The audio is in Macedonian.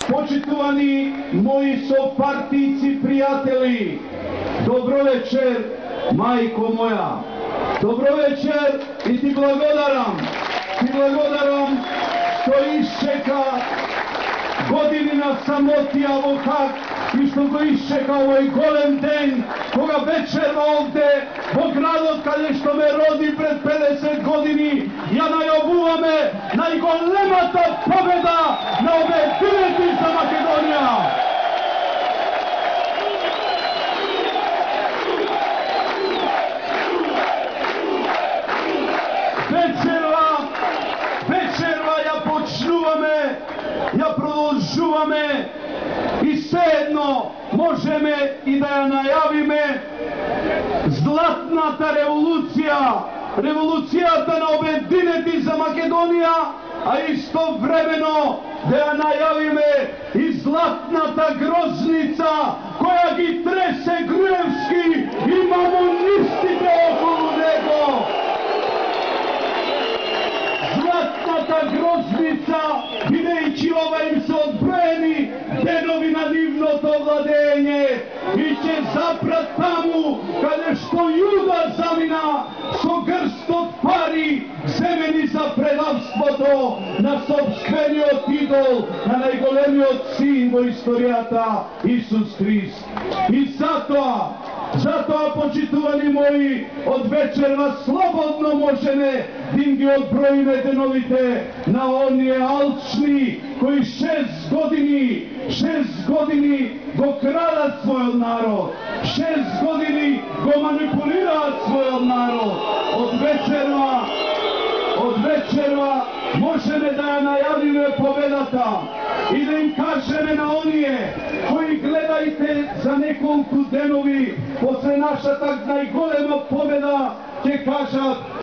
Почитувани мои сопартийци, пријатели, добро вечер, мајко моја. Добро вечер и ти благодарам. Ти благодарам што исчека години на самотија во Хаг и што го исчека овој голем ден, кога вечерва овде во градот каде што ме роди пред 50 години, ја најавуваме најголемата победа на обединети за Македонија. Вечерва ја почнуваме, ја продолжуваме и седно можеме и да ја најавиме златната револуција, револуцијата на обединети за Македонија, а истовремено да ја најавиме и златната грозница која ги тресе Груевски и мамунистите околу него. Златната грозница, бидејќи ова им се одброени денови на нивното владење и ќе запрат таму каде што Јуда замина со грст од пари земени за предавството на сопствениот идол, на најголемиот син во историјата, Исус Христ. И затоа, почитувани мои, од вечерва слободно можеме да им ги одброиме деновите на оние алчни кои 6 години го крадат својот народ, 6 години го манипулираат својот народ. Од вечерва можеме да ја најавиме победата и да им кажеме на оние кои гледајте за неколку денови после нашата најголема победа ќе кажат